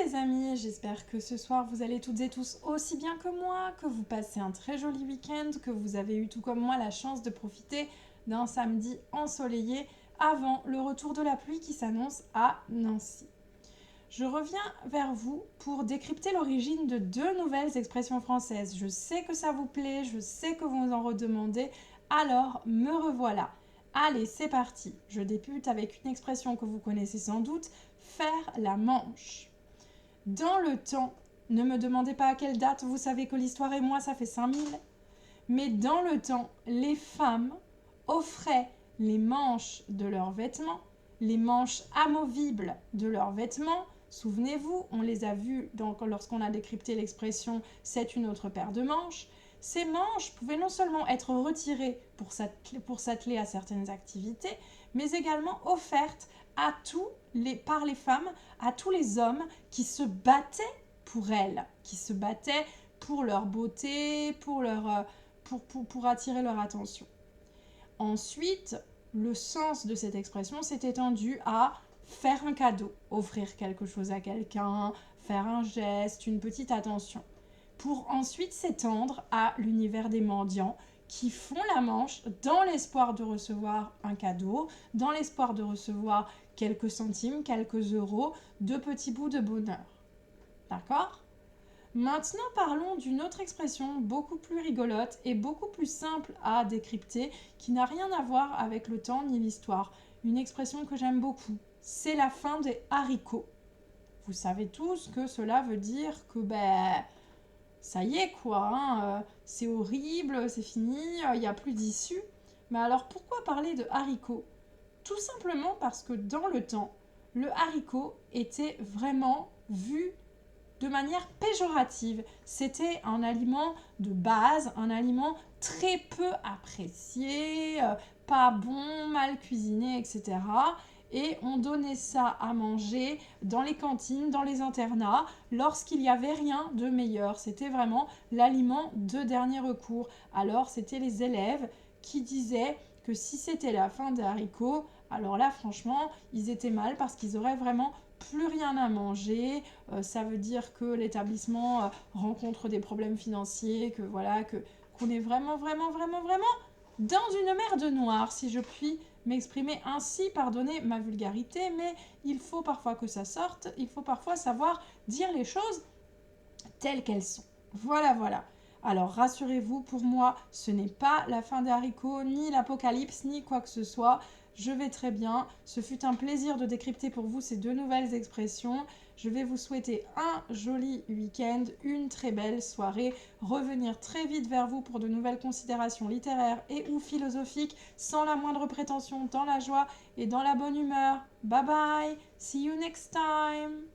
les amis, j'espère que ce soir vous allez toutes et tous aussi bien que moi, que vous passez un très joli week-end, que vous avez eu tout comme moi la chance de profiter d'un samedi ensoleillé avant le retour de la pluie qui s'annonce à Nancy. Je reviens vers vous pour décrypter l'origine de deux nouvelles expressions françaises. Je sais que ça vous plaît, je sais que vous en redemandez, alors me revoilà. Allez, c'est parti. Je débute avec une expression que vous connaissez sans doute, faire la manche. Dans le temps, ne me demandez pas à quelle date, vous savez que l'histoire et moi, ça fait 5000. Mais dans le temps, les femmes offraient les manches de leurs vêtements, les manches amovibles de leurs vêtements. Souvenez-vous, on les a vues lorsqu'on a décrypté l'expression « c'est une autre paire de manches ». Ces manches pouvaient non seulement être retirées pour s'atteler à certaines activités, mais également offertes par les femmes à tous les hommes qui se battaient pour elles, qui se battaient pour leur beauté, pour attirer leur attention. Ensuite, le sens de cette expression s'est étendu à faire un cadeau, offrir quelque chose à quelqu'un, faire un geste, une petite attention, pour ensuite s'étendre à l'univers des mendiants qui font la manche dans l'espoir de recevoir un cadeau, dans l'espoir de recevoir quelques centimes, quelques euros, de petits bouts de bonheur. D'accord ? Maintenant, parlons d'une autre expression beaucoup plus rigolote et beaucoup plus simple à décrypter, qui n'a rien à voir avec le temps ni l'histoire. Une expression que j'aime beaucoup, c'est la fin des haricots. Vous savez tous que cela veut dire que ça y est quoi, c'est horrible, c'est fini, il n'y a plus d'issue. Mais alors pourquoi parler de haricots ? Tout simplement parce que dans le temps, le haricot était vraiment vu de manière péjorative. C'était un aliment de base, un aliment très peu apprécié, pas bon, mal cuisiné, etc. Et on donnait ça à manger dans les cantines, dans les internats, lorsqu'il n'y avait rien de meilleur. C'était vraiment l'aliment de dernier recours. Alors c'était les élèves qui disaient que si c'était la fin des haricots, alors là franchement, ils étaient mal parce qu'ils auraient vraiment plus rien à manger, ça veut dire que l'établissement rencontre des problèmes financiers, qu'on est vraiment dans une mer de noir, si je puis m'exprimer ainsi, pardonnez ma vulgarité, mais il faut parfois que ça sorte, il faut parfois savoir dire les choses telles qu'elles sont. Voilà. Alors rassurez-vous, pour moi, ce n'est pas la fin des haricots, ni l'apocalypse, ni quoi que ce soit. Je vais très bien. Ce fut un plaisir de décrypter pour vous ces deux nouvelles expressions. Je vais vous souhaiter un joli week-end, une très belle soirée. Revenir très vite vers vous pour de nouvelles considérations littéraires et ou philosophiques, sans la moindre prétention, dans la joie et dans la bonne humeur. Bye bye. See you next time.